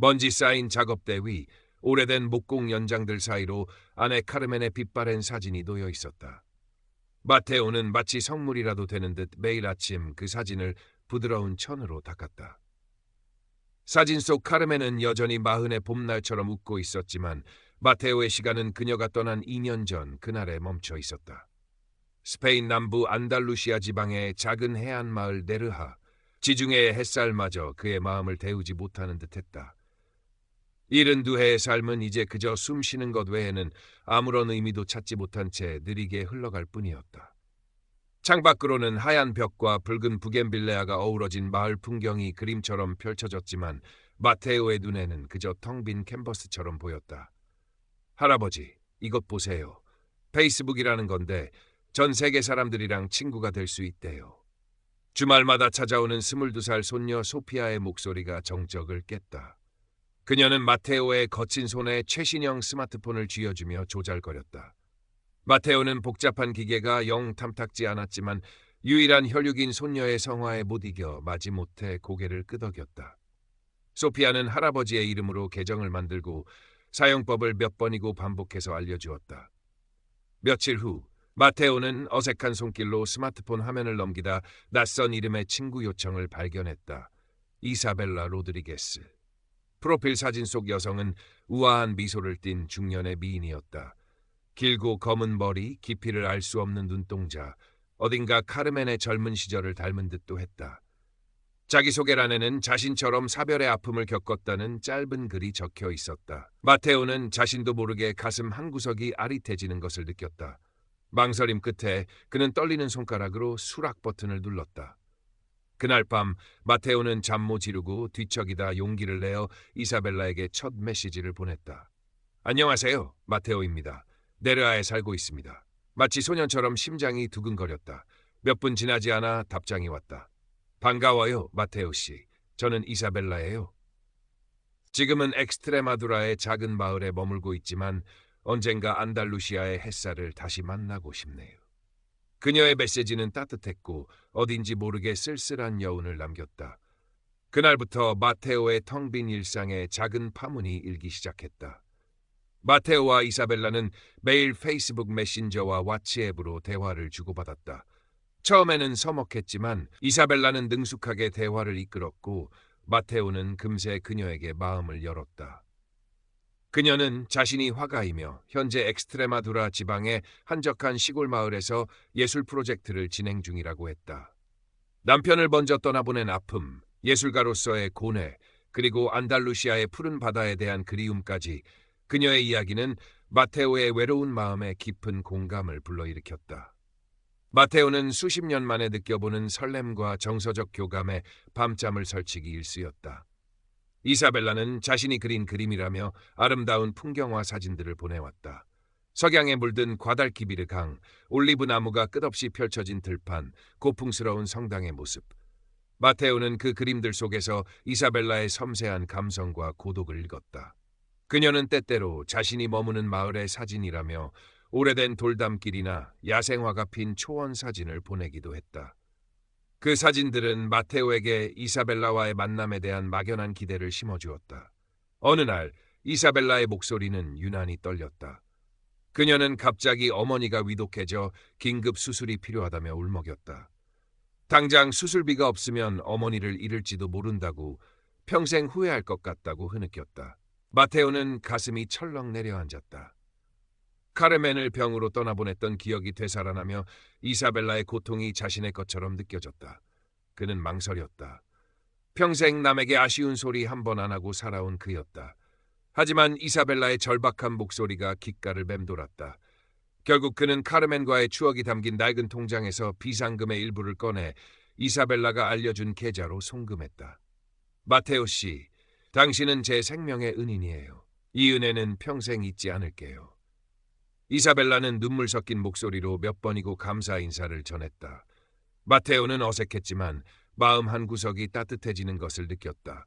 먼지 쌓인 작업대 위 오래된 목공 연장들 사이로 아내 카르멘의 빛바랜 사진이 놓여 있었다. 마테오는 마치 성물이라도 되는 듯 매일 아침 그 사진을 부드러운 천으로 닦았다. 사진 속 카르멘은 여전히 마흔의 봄날처럼 웃고 있었지만 마테오의 시간은 그녀가 떠난 2년 전 그날에 멈춰 있었다. 스페인 남부 안달루시아 지방의 작은 해안 마을 네르하, 지중해의 햇살마저 그의 마음을 데우지 못하는 듯했다. 72해의 삶은 이제 그저 숨 쉬는 것 외에는 아무런 의미도 찾지 못한 채 느리게 흘러갈 뿐이었다. 창밖으로는 하얀 벽과 붉은 부겐빌레아가 어우러진 마을 풍경이 그림처럼 펼쳐졌지만 마테오의 눈에는 그저 텅 빈 캔버스처럼 보였다. 할아버지, 이것 보세요. 페이스북이라는 건데 전 세계 사람들이랑 친구가 될 수 있대요. 주말마다 찾아오는 22살 손녀 소피아의 목소리가 정적을 깼다. 그녀는 마테오의 거친 손에 최신형 스마트폰을 쥐어주며 조잘거렸다. 마테오는 복잡한 기계가 영 탐탁지 않았지만 유일한 혈육인 손녀의 성화에 못 이겨 마지못해 고개를 끄덕였다. 소피아는 할아버지의 이름으로 계정을 만들고 사용법을 몇 번이고 반복해서 알려주었다. 며칠 후 마테오는 어색한 손길로 스마트폰 화면을 넘기다 낯선 이름의 친구 요청을 발견했다. 이사벨라 로드리게스. 프로필 사진 속 여성은 우아한 미소를 띤 중년의 미인이었다. 길고 검은 머리, 깊이를 알 수 없는 눈동자, 어딘가 카르멘의 젊은 시절을 닮은 듯도 했다. 자기소개란에는 자신처럼 사별의 아픔을 겪었다는 짧은 글이 적혀 있었다. 마테오는 자신도 모르게 가슴 한구석이 아릿해지는 것을 느꼈다. 망설임 끝에 그는 떨리는 손가락으로 수락 버튼을 눌렀다. 그날 밤 마테오는 잠 못 이루고 뒤척이다 용기를 내어 이사벨라에게 첫 메시지를 보냈다. 안녕하세요. 마테오입니다. 네르하에 살고 있습니다. 마치 소년처럼 심장이 두근거렸다. 몇 분 지나지 않아 답장이 왔다. 반가워요, 마테오 씨. 저는 이사벨라예요. 지금은 엑스트레마두라의 작은 마을에 머물고 있지만 언젠가 안달루시아의 햇살을 다시 만나고 싶네요. 그녀의 메시지는 따뜻했고 어딘지 모르게 쓸쓸한 여운을 남겼다. 그날부터 마테오의 텅 빈 일상에 작은 파문이 일기 시작했다. 마테오와 이사벨라는 매일 페이스북 메신저와 왓츠앱으로 대화를 주고받았다. 처음에는 서먹했지만 이사벨라는 능숙하게 대화를 이끌었고 마테오는 금세 그녀에게 마음을 열었다. 그녀는 자신이 화가이며 현재 엑스트레마두라 지방의 한적한 시골 마을에서 예술 프로젝트를 진행 중이라고 했다. 남편을 먼저 떠나보낸 아픔, 예술가로서의 고뇌, 그리고 안달루시아의 푸른 바다에 대한 그리움까지 그녀의 이야기는 마테오의 외로운 마음에 깊은 공감을 불러일으켰다. 마테오는 수십 년 만에 느껴보는 설렘과 정서적 교감에 밤잠을 설치기 일쑤였다. 이사벨라는 자신이 그린 그림이라며 아름다운 풍경화 사진들을 보내왔다. 석양에 물든 과달키비르 강, 올리브 나무가 끝없이 펼쳐진 들판, 고풍스러운 성당의 모습. 마테오는 그 그림들 속에서 이사벨라의 섬세한 감성과 고독을 읽었다. 그녀는 때때로 자신이 머무는 마을의 사진이라며 오래된 돌담길이나 야생화가 핀 초원 사진을 보내기도 했다. 그 사진들은 마테오에게 이사벨라와의 만남에 대한 막연한 기대를 심어주었다. 어느 날 이사벨라의 목소리는 유난히 떨렸다. 그녀는 갑자기 어머니가 위독해져 긴급 수술이 필요하다며 울먹였다. 당장 수술비가 없으면 어머니를 잃을지도 모른다고, 평생 후회할 것 같다고 흐느꼈다. 마테오는 가슴이 철렁 내려앉았다. 카르멘을 병으로 떠나보냈던 기억이 되살아나며 이사벨라의 고통이 자신의 것처럼 느껴졌다. 그는 망설였다. 평생 남에게 아쉬운 소리 한 번 안 하고 살아온 그였다. 하지만 이사벨라의 절박한 목소리가 귓가를 맴돌았다. 결국 그는 카르멘과의 추억이 담긴 낡은 통장에서 비상금의 일부를 꺼내 이사벨라가 알려준 계좌로 송금했다. 마테오 씨, 당신은 제 생명의 은인이에요. 이 은혜는 평생 잊지 않을게요. 이사벨라는 눈물 섞인 목소리로 몇 번이고 감사 인사를 전했다. 마테오는 어색했지만 마음 한구석이 따뜻해지는 것을 느꼈다.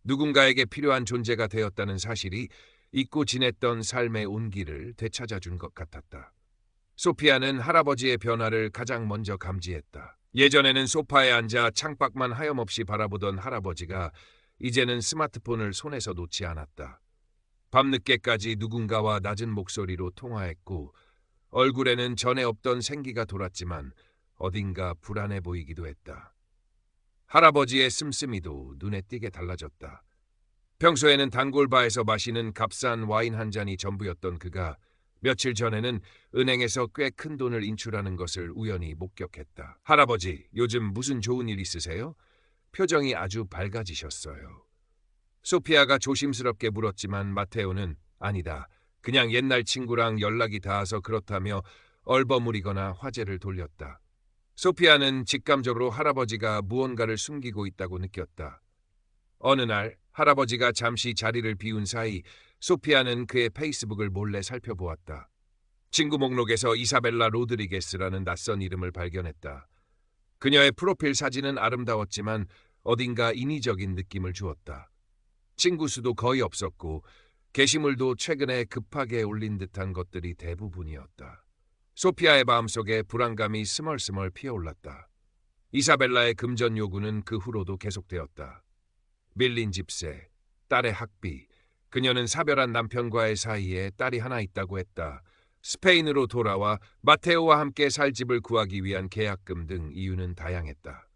누군가에게 필요한 존재가 되었다는 사실이 잊고 지냈던 삶의 온기를 되찾아준 것 같았다. 소피아는 할아버지의 변화를 가장 먼저 감지했다. 예전에는 소파에 앉아 창밖만 하염없이 바라보던 할아버지가 이제 그 자리에 앉아 책 한 권을 읽고 있었다. 그는 마음이 이제는 스마트폰을 손에서 놓지 않았다. 밤늦게까지 누군가와 낮은 목소리로 통화했고 얼굴에는 전에 없던 생기가 돌았지만 어딘가 불안해 보이기도 했다. 할아버지의 씀씀이도 눈에 띄게 달라졌다. 평소에는 단골바에서 마시는 값싼 와인 한 잔이 전부였던 그가 며칠 전에는 은행에서 꽤 큰 돈을 인출하는 것을 우연히 목격했다. 할아버지, 요즘 무슨 좋은 일 있으세요? 표정이 아주 밝아지셨어요. 소피아가 조심스럽게 물었지만 마테오는 아니다. 그냥 옛날 친구랑 연락이 닿아서 그렇다며 얼버무리거나 화제를 돌렸다. 소피아는 직감적으로 할아버지가 무언가를 숨기고 있다고 느꼈다. 어느 날 할아버지가 잠시 자리를 비운 사이 소피아는 그의 페이스북을 몰래 살펴보았다. 친구 목록에서 이사벨라 로드리게스라는 낯선 이름을 발견했다. 그녀의 프로필 사진은 아름다웠지만 어딘가 인위적인 느낌을 주었다. 친구 수도 거의 없었고 게시물도 최근에 급하게 올린 듯한 것들이 대부분이었다. 소피아의 마음속에 불안감이 스멀스멀 피어올랐다. 이사벨라의 금전 요구는 그 후로도 계속되었다. 밀린 집세, 딸의 학비, 그녀는 사별한 남편과의 사이에 딸이 하나 있다고 했다. 스페인으로 돌아와 마테오와 함께 살 집을 구하기 위한 계약금 등 이유는 다양했다.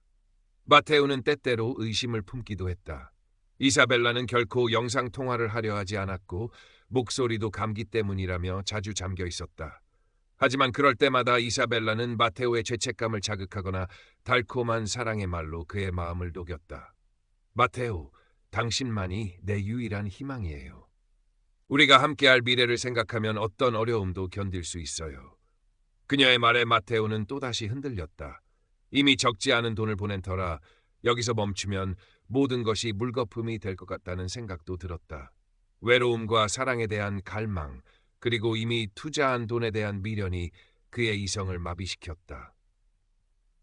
마테오는 때때로 의심을 품기도 했다. 이사벨라는 결코 영상통화를 하려 하지 않았고 목소리도 감기 때문이라며 자주 잠겨 있었다. 하지만 그럴 때마다 이사벨라는 마테오의 죄책감을 자극하거나 달콤한 사랑의 말로 그의 마음을 녹였다. 마테오, 당신만이 내 유일한 희망이에요. 우리가 함께할 미래를 생각하면 어떤 어려움도 견딜 수 있어요. 그녀의 말에 마테오는 또다시 흔들렸다. 이미 적지 않은 돈을 보낸 터라 여기서 멈추면 모든 것이 물거품이 될 것 같다는 생각도 들었다. 외로움과 사랑에 대한 갈망, 그리고 이미 투자한 돈에 대한 미련이 그의 이성을 마비시켰다.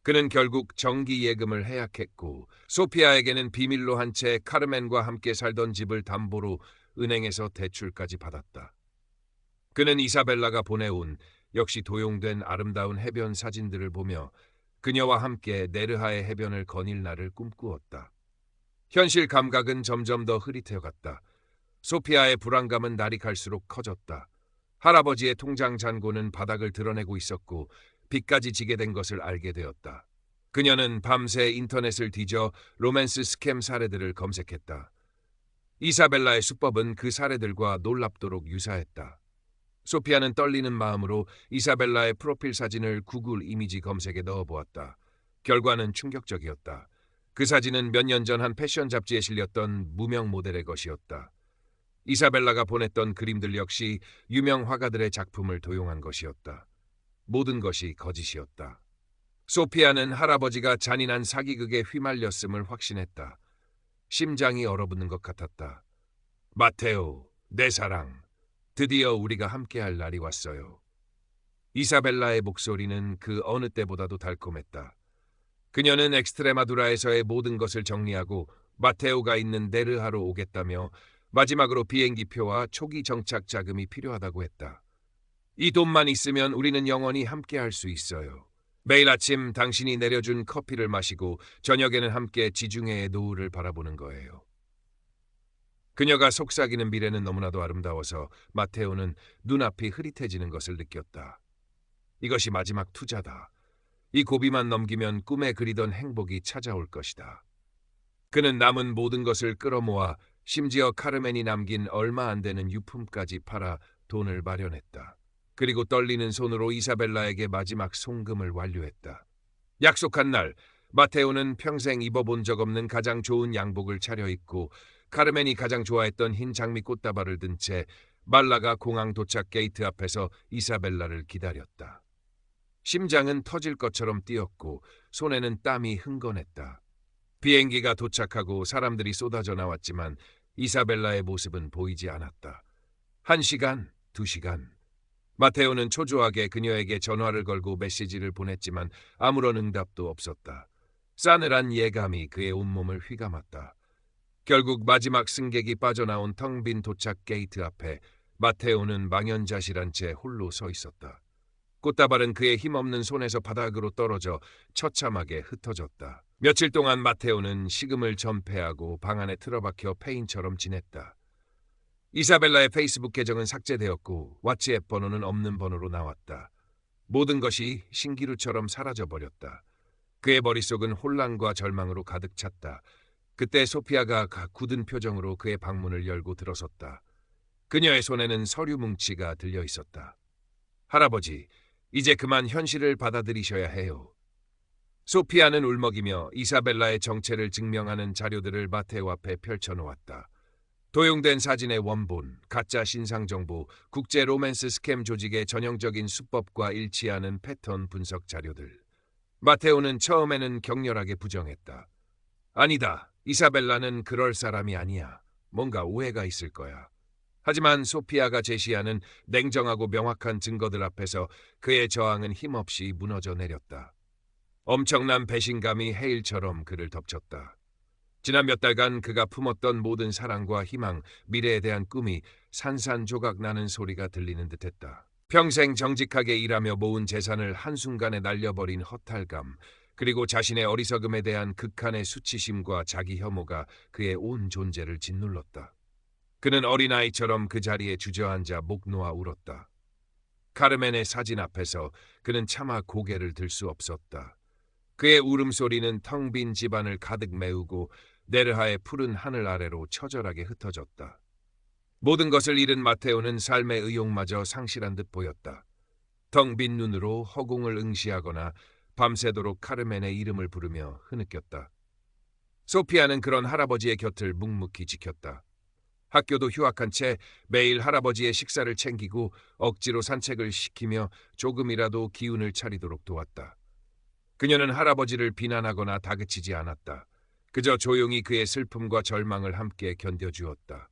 그는 결국 정기 예금을 해약했고 소피아에게는 비밀로 한 채 카르멘과 함께 살던 집을 담보로 은행에서 대출까지 받았다. 그는 이사벨라가 보내온 역시 도용된 아름다운 해변 사진들을 보며 그녀와 함께 네르하의 해변을 거닐 날을 꿈꾸었다. 현실 감각은 점점 더 흐릿해갔다. 소피아의 불안감은 날이 갈수록 커졌다. 할아버지의 통장 잔고는 바닥을 드러내고 있었고 빚까지 지게 된 것을 알게 되었다. 그녀는 밤새 인터넷을 뒤져 로맨스 스캠 사례들을 검색했다. 이사벨라의 수법은 그 사례들과 놀랍도록 유사했다. 소피아는 떨리는 마음으로 이사벨라의 프로필 사진을 구글 이미지 검색에 넣어보았다. 결과는 충격적이었다. 그 사진은 몇 년 전 한 패션 잡지에 실렸던 무명 모델의 것이었다. 이사벨라가 보냈던 그림들 역시 유명 화가들의 작품을 도용한 것이었다. 모든 것이 거짓이었다. 소피아는 할아버지가 잔인한 사기극에 휘말렸음을 확신했다. 심장이 얼어붙는 것 같았다. 마테오, 내 사랑, 드디어 우리가 함께할 날이 왔어요. 이사벨라의 목소리는 그 어느 때보다도 달콤했다. 그녀는 엑스트레마두라에서의 모든 것을 정리하고 마테오가 있는 네르하로 오겠다며 마지막으로 비행기표와 초기 정착 자금이 필요하다고 했다. 이 돈만 있으면 우리는 영원히 함께할 수 있어요. 매일 아침 당신이 내려준 커피를 마시고 저녁에는 함께 지중해의 노을을 바라보는 거예요. 그녀가 속삭이는 미래는 너무나도 아름다워서 마테오는 눈앞이 흐릿해지는 것을 느꼈다. 이것이 마지막 투자다. 이 고비만 넘기면 꿈에 그리던 행복이 찾아올 것이다. 그는 남은 모든 것을 끌어모아 심지어 카르멘이 남긴 얼마 안 되는 유품까지 팔아 돈을 마련했다. 그리고 떨리는 손으로 이사벨라에게 마지막 송금을 완료했다. 약속한 날, 마테오는 평생 입어본 적 없는 가장 좋은 양복을 차려입고 카르멘이 가장 좋아했던 흰 장미 꽃다발을 든 채 말라가 공항 도착 게이트 앞에서 이사벨라를 기다렸다. 심장은 터질 것처럼 뛰었고 손에는 땀이 흥건했다. 비행기가 도착하고 사람들이 쏟아져 나왔지만 이사벨라의 모습은 보이지 않았다. 1시간, 2시간. 마테오는 초조하게 그녀에게 전화를 걸고 메시지를 보냈지만 아무런 응답도 없었다. 싸늘한 예감이 그의 온몸을 휘감았다. 결국 마지막 승객이 빠져나온 텅 빈 도착 게이트 앞에 마테오는 망연자실한 채 홀로 서 있었다. 꽃다발은 그의 힘없는 손에서 바닥으로 떨어져 처참하게 흩어졌다. 며칠 동안 마테오는 식음을 전폐하고 방 안에 틀어박혀 폐인처럼 지냈다. 이사벨라의 페이스북 계정은 삭제되었고 왓츠앱 번호는 없는 번호로 나왔다. 모든 것이 신기루처럼 사라져버렸다. 그의 머릿속은 혼란과 절망으로 가득 찼다. 그때 소피아가 굳은 표정으로 그의 방문을 열고 들어섰다. 그녀의 손에는 서류 뭉치가 들려 있었다. 할아버지, 이제 그만 현실을 받아들이셔야 해요. 소피아는 울먹이며 이사벨라의 정체를 증명하는 자료들을 마테오 앞에 펼쳐놓았다. 도용된 사진의 원본, 가짜 신상정보, 국제 로맨스 스캠 조직의 전형적인 수법과 일치하는 패턴 분석 자료들. 마테오는 처음에는 격렬하게 부정했다. 아니다. 이사벨라는 그럴 사람이 아니야. 뭔가 오해가 있을 거야. 하지만 소피아가 제시하는 냉정하고 명확한 증거들 앞에서 그의 저항은 힘없이 무너져 내렸다. 엄청난 배신감이 해일처럼 그를 덮쳤다. 지난 몇 달간 그가 품었던 모든 사랑과 희망, 미래에 대한 꿈이 산산조각 나는 소리가 들리는 듯했다. 평생 정직하게 일하며 모은 재산을 한순간에 날려버린 허탈감, 그리고 자신의 어리석음에 대한 극한의 수치심과 자기 혐오가 그의 온 존재를 짓눌렀다. 그는 어린아이처럼 그 자리에 주저앉아 목 놓아 울었다. 카르멘의 사진 앞에서 그는 차마 고개를 들 수 없었다. 그의 울음소리는 텅 빈 집안을 가득 메우고 네르하의 푸른 하늘 아래로 처절하게 흩어졌다. 모든 것을 잃은 마테오는 삶의 의욕마저 상실한 듯 보였다. 텅 빈 눈으로 허공을 응시하거나 밤새도록 카르멘의 이름을 부르며 흐느꼈다. 소피아는 그런 할아버지의 곁을 묵묵히 지켰다. 학교도 휴학한 채 매일 할아버지의 식사를 챙기고 억지로 산책을 시키며 조금이라도 기운을 차리도록 도왔다. 그녀는 할아버지를 비난하거나 다그치지 않았다. 그저 조용히 그의 슬픔과 절망을 함께 견뎌주었다.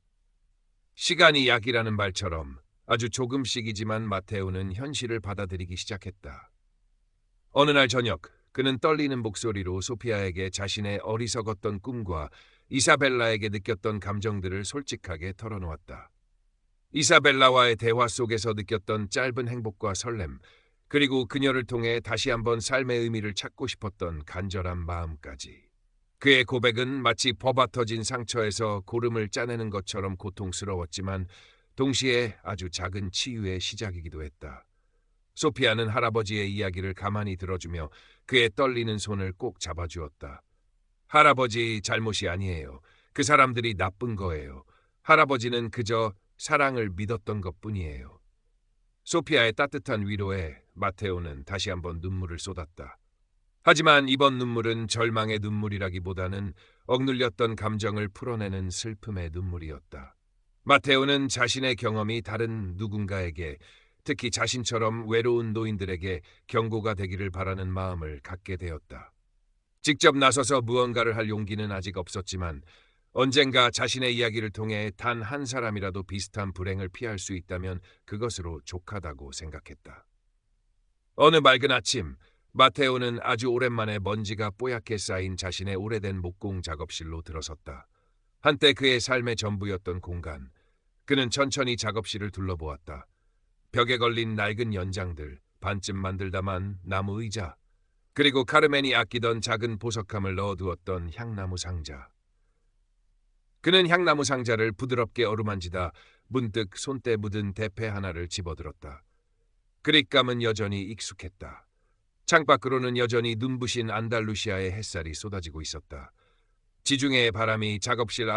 시간이 약이라는 말처럼 아주 조금씩이지만 마테오는 현실을 받아들이기 시작했다. 어느 날 저녁, 그는 떨리는 목소리로 소피아에게 자신의 어리석었던 꿈과 이사벨라에게 느꼈던 감정들을 솔직하게 털어놓았다. 이사벨라와의 대화 속에서 느꼈던 짧은 행복과 설렘, 그리고 그녀를 통해 다시 한번 삶의 의미를 찾고 싶었던 간절한 마음까지. 그의 고백은 마치 버받터진 상처에서 고름을 짜내는 것처럼 고통스러웠지만 동시에 아주 작은 치유의 시작이기도 했다. 소피아는 할아버지의 이야기를 가만히 들어주며 그의 떨리는 손을 꼭 잡아주었다. 할아버지 잘못이 아니에요. 그 사람들이 나쁜 거예요. 할아버지는 그저 사랑을 믿었던 것뿐이에요. 소피아의 따뜻한 위로에 마테오는 다시 한번 눈물을 쏟았다. 하지만 이번 눈물은 절망의 눈물이라기보다는 억눌렸던 감정을 풀어내는 슬픔의 눈물이었다. 마테오는 자신의 경험이 다른 누군가에게, 특히 자신처럼 외로운 노인들에게 경고가 되기를 바라는 마음을 갖게 되었다. 직접 나서서 무언가를 할 용기는 아직 없었지만 언젠가 자신의 이야기를 통해 단 한 사람이라도 비슷한 불행을 피할 수 있다면 그것으로 족하다고 생각했다. 어느 맑은 아침, 마테오는 아주 오랜만에 먼지가 뽀얗게 쌓인 자신의 오래된 목공 작업실로 들어섰다. 한때 그의 삶의 전부였던 공간. 그는 천천히 작업실을 둘러보았다. 벽에 걸린 낡은 연장들, 반쯤 만들다만 나무 의자, 그리고 카르멘이 아끼던 작은 보석함을 넣어두었던 향나무 상자. 그는 향나무 상자를 부드럽게 어루만지다 문득 손때 묻은 대패 하나를 집어들었다. 그립감은 여전히 익숙했다. 창밖으로는 여전히 눈부신 안달루시아의 햇살이 쏟아지고 있었다. 지중해의 바람이 작업실 안